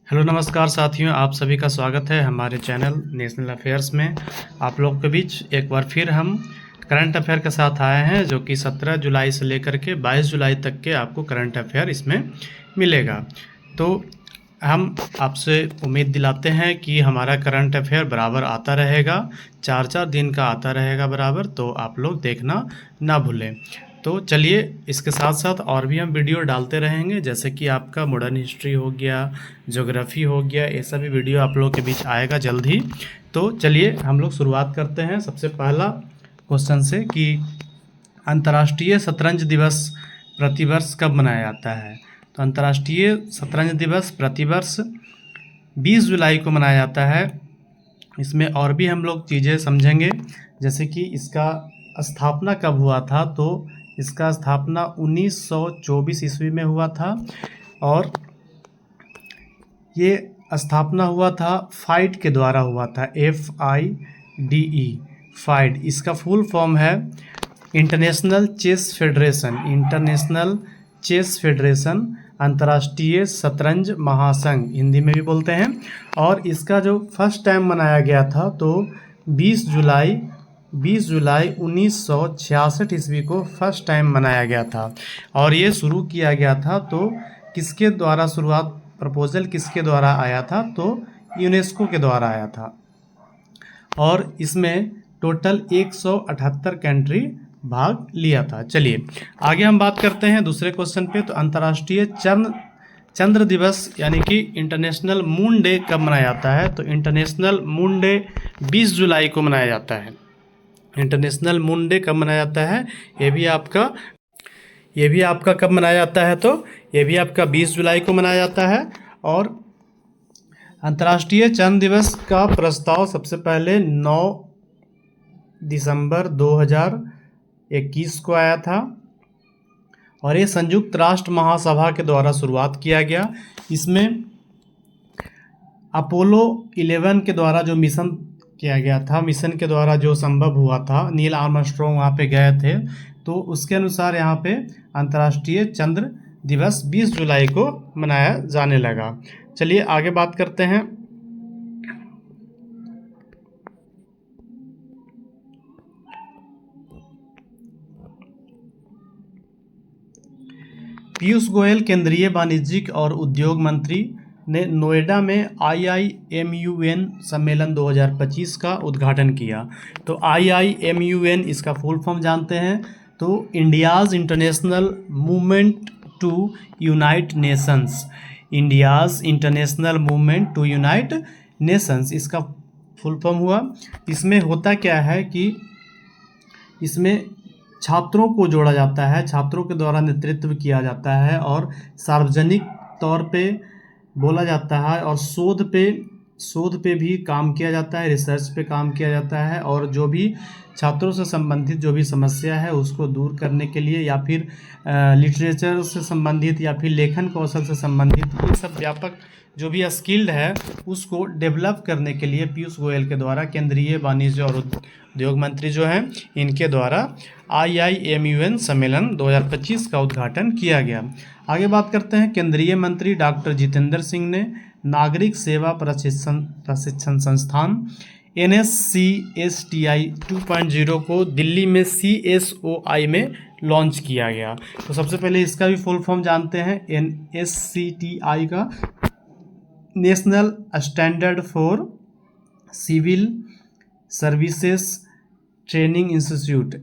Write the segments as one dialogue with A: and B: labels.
A: Hello नमस्कार साथियों, आप सभी का स्वागत है हमारे चैनल नेशनल अफेयर्स में। आप लोग के बीच एक बार फिर हम करंट अफेयर के साथ आए हैं, जो कि 17 जुलाई से लेकर के 22 जुलाई तक के आपको करंट अफेयर इसमें मिलेगा। तो हम आपसे उम्मीद दिलाते हैं कि हमारा करंट अफेयर बराबर आता रहेगा, 4-4 दिन का आता रहेगा बराबर, तो आप लोग देखना ना भूलें। तो चलिए, इसके साथ साथ और भी हम वीडियो डालते रहेंगे, जैसे कि आपका मॉडर्न हिस्ट्री हो गया, ज्योग्राफी हो गया, ये सभी वीडियो आप लोगों के बीच आएगा जल्द ही। तो चलिए हम लोग शुरुआत करते हैं सबसे पहला क्वेश्चन से कि अंतर्राष्ट्रीय शतरंज दिवस प्रतिवर्ष कब मनाया जाता है। तो अंतर्राष्ट्रीय शतरंज दिवस प्रतिवर्ष 20 जुलाई को मनाया जाता है। इसमें और भी हम लोग चीज़ें समझेंगे, जैसे कि इसका स्थापना कब हुआ था। तो इसका स्थापना 1924 ईस्वी में हुआ था, और ये स्थापना हुआ था फाइड के द्वारा हुआ था, FIDE, फाइड। इसका फुल फॉर्म है International Chess Federation, International Chess Federation, अंतर्राष्ट्रीय शतरंज महासंघ हिंदी में भी बोलते हैं। और इसका जो फर्स्ट टाइम मनाया गया था तो 20 जुलाई 1966 ईस्वी को फर्स्ट टाइम मनाया गया था। और ये शुरू किया गया था, तो किसके द्वारा शुरुआत, प्रपोजल किसके द्वारा आया था, तो यूनेस्को के द्वारा आया था। और इसमें टोटल 178 कंट्री भाग लिया था। चलिए आगे हम बात करते हैं दूसरे क्वेश्चन पे। तो अंतर्राष्ट्रीय चंद्र दिवस यानी कि इंटरनेशनल मून डे कब मनाया जाता है। तो इंटरनेशनल मून डे 20 जुलाई को मनाया जाता है। इंटरनेशनल मून डे कब मनाया जाता है, ये भी आपका कब मनाया जाता है, तो ये भी आपका 20 जुलाई को मनाया जाता है। और अंतर्राष्ट्रीय चंद्र दिवस का प्रस्ताव सबसे पहले 9 दिसंबर 2021 को आया था, और ये संयुक्त राष्ट्र महासभा के द्वारा शुरुआत किया गया। इसमें अपोलो 11 के द्वारा जो मिशन किया गया था, मिशन के द्वारा जो संभव हुआ था, नील आर्मस्ट्रॉन्ग वहाँ पे गए थे, तो उसके अनुसार यहाँ पे अंतर्राष्ट्रीय चंद्र दिवस 20 जुलाई को मनाया जाने लगा। चलिए आगे बात करते हैं। पीयूष गोयल केंद्रीय वाणिज्यिक और उद्योग मंत्री ने नोएडा में IIMUN सम्मेलन 2025 का उद्घाटन किया। तो IIMUN इसका फुल फॉर्म जानते हैं, तो India's International Movement to Unite Nations, India's International Movement to Unite Nations इसका फुल फॉर्म हुआ। इसमें होता क्या है कि इसमें छात्रों को जोड़ा जाता है, छात्रों के द्वारा नेतृत्व किया जाता है, और सार्वजनिक तौर पे बोला जाता है, और शोध पे भी काम किया जाता है, रिसर्च पे काम किया जाता है, और जो भी छात्रों से संबंधित जो भी समस्या है उसको दूर करने के लिए, या फिर लिटरेचर से संबंधित, या फिर लेखन कौशल से संबंधित, ये सब व्यापक जो भी स्किल्ड है उसको डेवलप करने के लिए पीयूष गोयल के द्वारा, केंद्रीय वाणिज्य और उद्योग मंत्री जो हैं, इनके द्वारा IIMUN सम्मेलन 2025 का उद्घाटन किया गया। आगे बात करते हैं। केंद्रीय मंत्री डॉक्टर जितेंद्र सिंह ने नागरिक सेवा प्रशिक्षण संस्थान NSCSTI 2.0 को दिल्ली में CSOI में लॉन्च किया गया। तो सबसे पहले इसका भी फुल फॉर्म जानते हैं। NSCTI का National Standard for Civil Services Training Institute,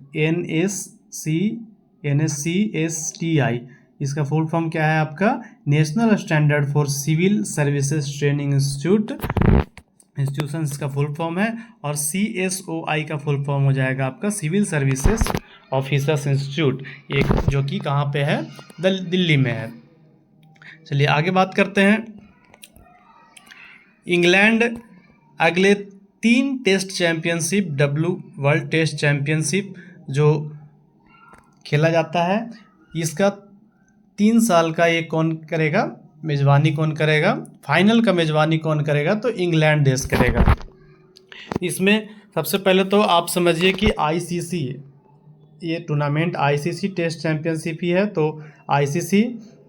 A: NSCSTI इसका फुल फॉर्म क्या है आपका, National Standard for Civil Services Training Institution इसका फुल फॉर्म है। और CSOI का फुल फॉर्म हो जाएगा आपका सिविल सर्विसेज ऑफिसर्स इंस्टीट्यूट, एक जो कि कहाँ पे है, दिल्ली में है। चलिए आगे बात करते हैं। इंग्लैंड अगले 3 Test Championship, World Test Championship जो खेला जाता है, इसका 3 साल का ये कौन करेगा, मेज़बानी कौन करेगा, फाइनल का मेज़बानी कौन करेगा, तो इंग्लैंड देश करेगा। इसमें सबसे पहले तो आप समझिए कि ICC ये टूर्नामेंट आईसीसी टेस्ट चैंपियनशिप ही है, तो आईसीसी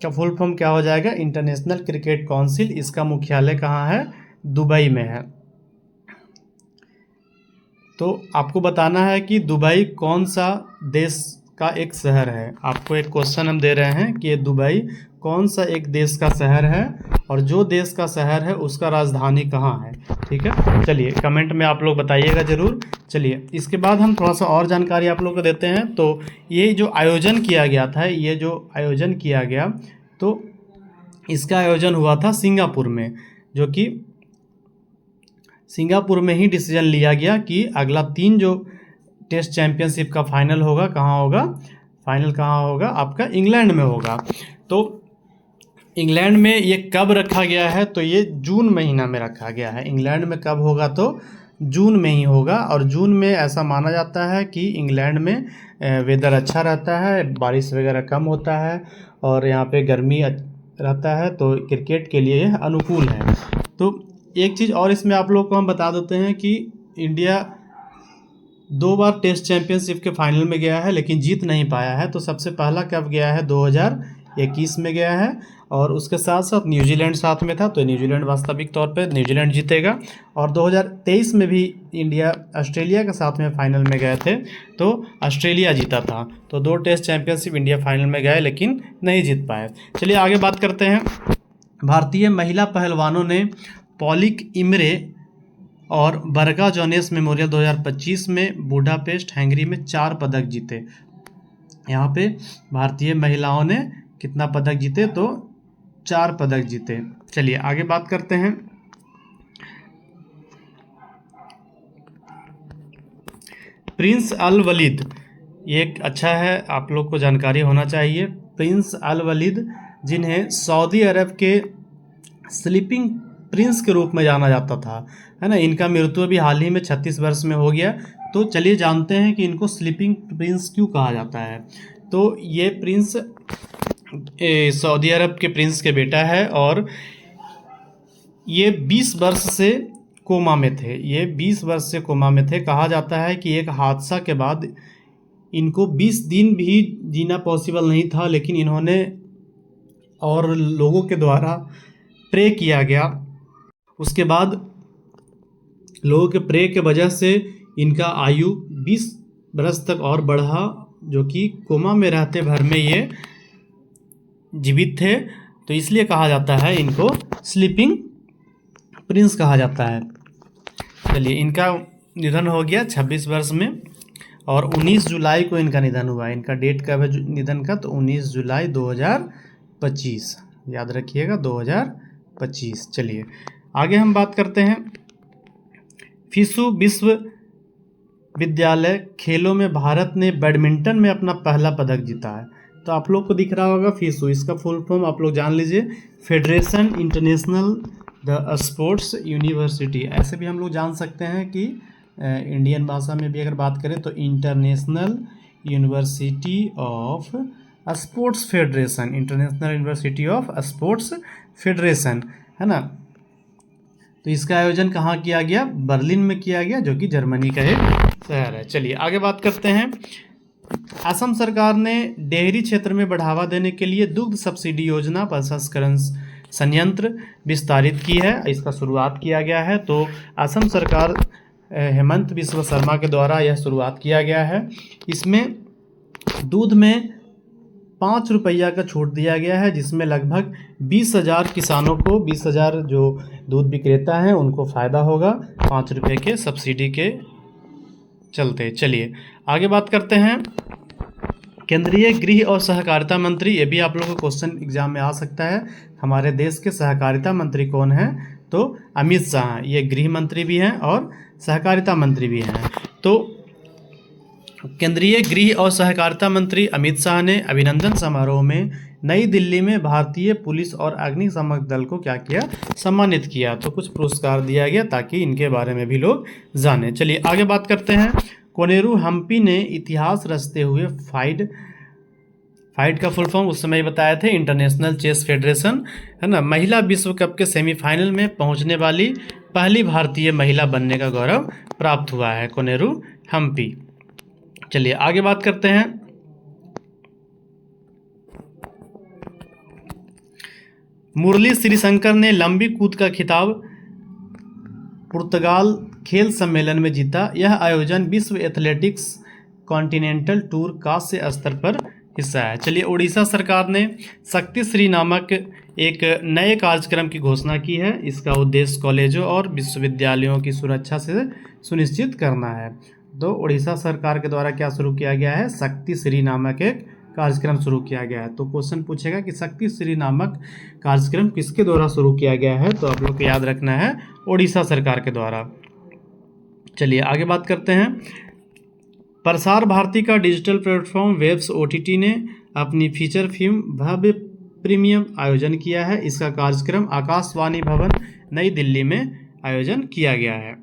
A: का फुल फॉर्म क्या हो जाएगा, इंटरनेशनल क्रिकेट काउंसिल। इसका मुख्यालय कहाँ है, दुबई में है। तो आपको बताना है कि दुबई कौन सा देश का एक शहर है। आपको एक क्वेश्चन हम दे रहे हैं कि ये दुबई कौन सा एक देश का शहर है, और जो देश का शहर है उसका राजधानी कहाँ है। ठीक है, चलिए कमेंट में आप लोग बताइएगा ज़रूर। चलिए इसके बाद हम थोड़ा सा और जानकारी आप लोग को देते हैं। तो ये जो आयोजन किया गया था, ये जो आयोजन किया गया, तो इसका आयोजन हुआ था सिंगापुर में, जो कि सिंगापुर में ही डिसीजन लिया गया कि अगला 3 जो टेस्ट चैंपियनशिप का फाइनल होगा, कहाँ होगा, फाइनल कहाँ होगा, आपका इंग्लैंड में होगा। तो इंग्लैंड में ये कब रखा गया है, तो ये जून महीना में रखा गया है। इंग्लैंड में कब होगा, तो जून में ही होगा। और जून में ऐसा माना जाता है कि इंग्लैंड में वेदर अच्छा रहता है, बारिश वगैरह कम होता है, और यहाँ पे गर्मी रहता है, तो क्रिकेट के लिए यह अनुकूल है। तो एक चीज़ और इसमें आप लोग को हम बता देते हैं कि इंडिया 2 बार टेस्ट चैंपियनशिप के फाइनल में गया है, लेकिन जीत नहीं पाया है। तो सबसे पहला कब गया है, 2021 में गया है, और उसके साथ साथ न्यूजीलैंड साथ में था, तो न्यूजीलैंड वास्तविक तौर पे न्यूजीलैंड जीतेगा। और 2023 में भी इंडिया ऑस्ट्रेलिया के साथ में फाइनल में गए थे, तो ऑस्ट्रेलिया जीता था। तो 2 टेस्ट चैंपियनशिप इंडिया फाइनल में गए लेकिन नहीं जीत पाए। चलिए आगे बात करते हैं। भारतीय महिला पहलवानों ने पॉलिक इमरे और बरगा जोनेस मेमोरियल 2025 में बुडापेस्ट हंगरी में 4 पदक जीते। यहाँ पे भारतीय महिलाओं ने कितना पदक जीते, तो 4 पदक जीते। चलिए आगे बात करते हैं। प्रिंस अल वलीद, ये एक अच्छा है, आप लोग को जानकारी होना चाहिए। प्रिंस अल वलीद, जिन्हें सऊदी अरब के स्लीपिंग प्रिंस के रूप में जाना जाता था, है ना, इनका मृत्यु अभी हाल ही में 36 वर्ष में हो गया। तो चलिए जानते हैं कि इनको स्लीपिंग प्रिंस क्यों कहा जाता है। तो ये प्रिंस सऊदी अरब के प्रिंस के बेटा है, और ये 20 वर्ष से कोमा में थे। ये 20 वर्ष से कोमा में थे। कहा जाता है कि एक हादसा के बाद इनको 20 दिन भी जीना पॉसिबल नहीं था, लेकिन इन्होंने और लोगों के द्वारा प्रे किया गया। उसके बाद लोगों के प्रे के वजह से इनका आयु 20 वर्ष तक और बढ़ा, जो कि कोमा में रहते भर में ये जीवित थे। तो इसलिए कहा जाता है इनको स्लीपिंग प्रिंस कहा जाता है। चलिए, इनका निधन हो गया 26 वर्ष में, और 19 जुलाई को इनका निधन हुआ। इनका डेट कब है निधन का, तो 19 जुलाई 2025, याद रखिएगा 2025। चलिए आगे हम बात करते हैं। फिसु विश्वविद्यालय खेलों में भारत ने बैडमिंटन में अपना पहला पदक जीता है। तो आप लोग को दिख रहा होगा फिसु, इसका फुल फॉर्म आप लोग जान लीजिए, federation international the sports university. ऐसे भी हम लोग जान सकते हैं कि इंडियन भाषा में भी अगर बात करें तो international university of sports federation, international university of sports federation, है ना। तो इसका आयोजन कहाँ किया गया, बर्लिन में किया गया, जो कि जर्मनी का एक शहर है। चलिए आगे बात करते हैं। असम सरकार ने डेयरी क्षेत्र में बढ़ावा देने के लिए दुग्ध सब्सिडी योजना प्रसंस्करण संयंत्र विस्तारित की है, इसका शुरुआत किया गया है। तो असम सरकार हेमंत बिस्वा शर्मा के द्वारा यह शुरुआत किया गया है। इसमें दूध में 5 रुपया का छूट दिया गया है, जिसमें लगभग 20,000 किसानों को, 20,000 जो दूध विक्रेता हैं उनको फ़ायदा होगा 5 रुपये के सब्सिडी के चलते। चलिए आगे बात करते हैं। केंद्रीय गृह और सहकारिता मंत्री, ये भी आप लोगों को क्वेश्चन एग्जाम में आ सकता है। हमारे देश के सहकारिता मंत्री कौन हैं, तो अमित शाह, ये गृह मंत्री भी हैं और सहकारिता मंत्री भी हैं। तो केंद्रीय गृह और सहकारिता मंत्री अमित शाह ने अभिनंदन समारोह में नई दिल्ली में भारतीय पुलिस और अग्निशमन दल को क्या किया, सम्मानित किया। तो कुछ पुरस्कार दिया गया ताकि इनके बारे में भी लोग जानें। चलिए आगे बात करते हैं। कोनेरू हम्पी ने इतिहास रचते हुए फाइड का फुल फॉर्म उस समय बताए थे, इंटरनेशनल चेस फेडरेशन, है ना। महिला विश्व कप के सेमीफाइनल में पहुंचने वाली पहली भारतीय महिला बनने का गौरव प्राप्त हुआ है कोनेरू हम्पी चलिए आगे बात करते हैं। मुरली श्रीशंकर ने लंबी कूद का खिताब पुर्तगाल खेल सम्मेलन में जीता। यह आयोजन विश्व एथलेटिक्स कॉन्टिनेंटल टूर कांस्य स्तर पर हिस्सा है। चलिए, उड़ीसा सरकार ने शक्ति श्री नामक एक नए कार्यक्रम की घोषणा की है। इसका उद्देश्य कॉलेजों और विश्वविद्यालयों की सुरक्षा से सुनिश्चित करना है। तो उड़ीसा सरकार के द्वारा क्या शुरू किया गया है? शक्ति श्री नामक एक कार्यक्रम शुरू किया गया है। तो क्वेश्चन पूछेगा कि शक्ति श्री नामक कार्यक्रम किसके द्वारा शुरू किया गया है? तो आप लोग को याद रखना है, उड़ीसा सरकार के द्वारा। चलिए आगे बात करते हैं। प्रसार भारती का डिजिटल प्लेटफॉर्म वेब्स OTT ने अपनी फीचर फिल्म भव्य प्रीमियम आयोजन किया है। इसका कार्यक्रम आकाशवाणी भवन नई दिल्ली में आयोजन किया गया है।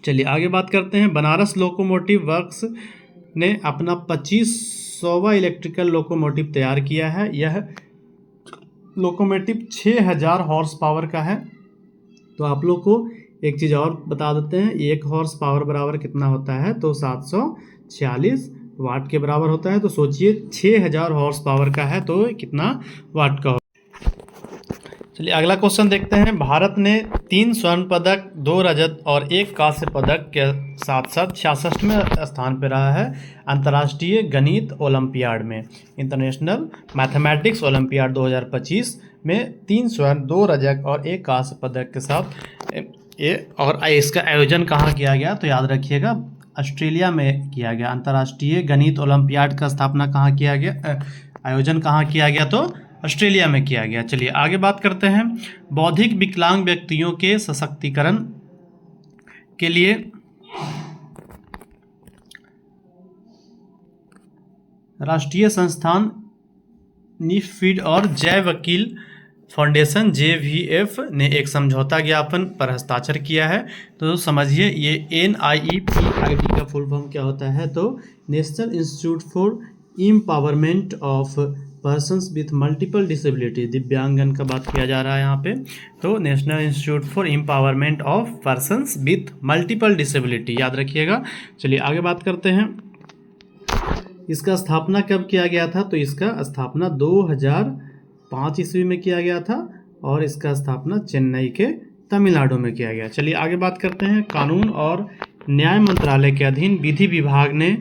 A: चलिए आगे बात करते हैं। बनारस लोकोमोटिव वर्क्स ने अपना 2500वां इलेक्ट्रिकल लोकोमोटिव तैयार किया है। यह लोकोमोटिव 6000 हॉर्स पावर का है। तो आप लोग को एक चीज़ और बता देते हैं, 1 हॉर्स पावर बराबर कितना होता है? तो 746 वाट के बराबर होता है। तो सोचिए 6000 हॉर्स पावर का है तो कितना वाट का होगा। चलिए अगला क्वेश्चन देखते हैं। भारत ने 3 स्वर्ण पदक, 2 रजत और 1 कांस्य पदक के साथ साथ 66वें स्थान पर रहा है अंतर्राष्ट्रीय गणित ओलंपियाड में। इंटरनेशनल मैथमेटिक्स ओलंपियाड 2025 में 3 स्वर्ण, 2 रजत और 1 कांस्य पदक के साथ और इसका आयोजन कहाँ किया गया? तो याद रखिएगा, ऑस्ट्रेलिया में किया गया। अंतर्राष्ट्रीय गणित ओलंपियाड का स्थापना कहाँ किया गया? आयोजन कहाँ किया गया? तो ऑस्ट्रेलिया में किया गया। चलिए आगे बात करते हैं। बौद्धिक विकलांग व्यक्तियों के सशक्तिकरण के लिए राष्ट्रीय संस्थान नीफीड और जय वकील फाउंडेशन JVF ने एक समझौता ज्ञापन पर हस्ताक्षर किया है। तो समझिए, ये NIEPID का फुल फॉर्म क्या होता है? तो national institute for empowerment of persons with multiple disability, दिव्यांगन का बात किया जा रहा है यहाँ पे। तो national institute for empowerment of persons with multiple disability, याद रखिएगा। चलिए आगे बात करते हैं। इसका स्थापना कब किया गया था? तो इसका स्थापना 2005 ईस्वी में किया गया था और इसका स्थापना चेन्नई के तमिलनाडु में किया गया। चलिए आगे बात करते हैं। कानून और न्याय मंत्रालय के अधीन विधि विभाग ने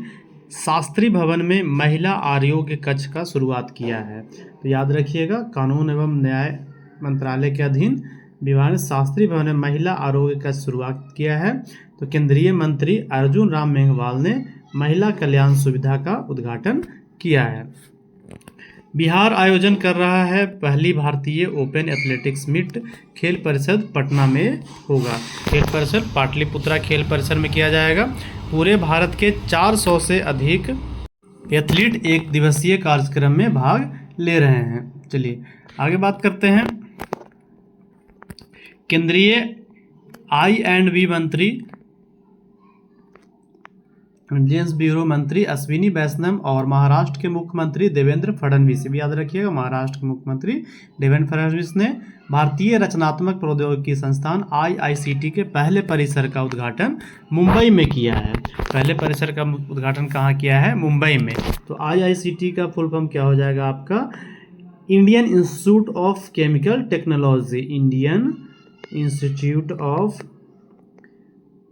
A: शास्त्री भवन में महिला आरोग्य कक्ष का शुरुआत किया है। तो याद रखिएगा, कानून एवं न्याय मंत्रालय के अधीन विभाग ने शास्त्री भवन में महिला आरोग्य कक्ष शुरुआत किया है। तो केंद्रीय मंत्री अर्जुन राम मेघवाल ने महिला कल्याण सुविधा का उद्घाटन किया है। बिहार आयोजन कर रहा है पहली भारतीय ओपन एथलेटिक्स मीट। खेल परिषद पटना में होगा। खेल परिषद पाटलिपुत्रा खेल परिसर में किया जाएगा। पूरे भारत के 400 से अधिक एथलीट एक दिवसीय कार्यक्रम में भाग ले रहे हैं। चलिए आगे बात करते हैं। केंद्रीय I&B मंत्री, इंटेलिजेंस ब्यूरो मंत्री अश्विनी वैष्णव और महाराष्ट्र के मुख्यमंत्री देवेंद्र फडणवीस, भी याद रखिएगा, महाराष्ट्र के मुख्यमंत्री देवेंद्र फडणवीस ने भारतीय रचनात्मक प्रौद्योगिकी संस्थान IICT के पहले परिसर का उद्घाटन मुंबई में किया है। पहले परिसर का उद्घाटन कहाँ किया है? मुंबई में। तो IICT का फुल फॉर्म क्या हो जाएगा आपका? Indian institute of chemical technology, Indian institute of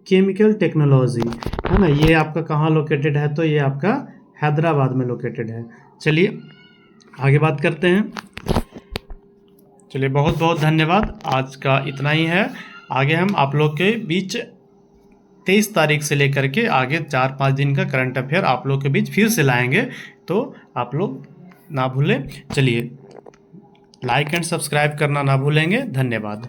A: chemical technology, है ना। ये आपका कहाँ लोकेटेड है? तो ये आपका हैदराबाद में लोकेटेड है। चलिए आगे बात करते हैं। चलिए बहुत बहुत धन्यवाद, आज का इतना ही है। आगे हम आप लोग के बीच 23 तारीख से लेकर के आगे 4-5 दिन का करंट अफेयर आप लोग के बीच फिर से लाएंगे, तो आप लोग ना भूलें। चलिए लाइक एंड सब्सक्राइब करना ना भूलेंगे। धन्यवाद।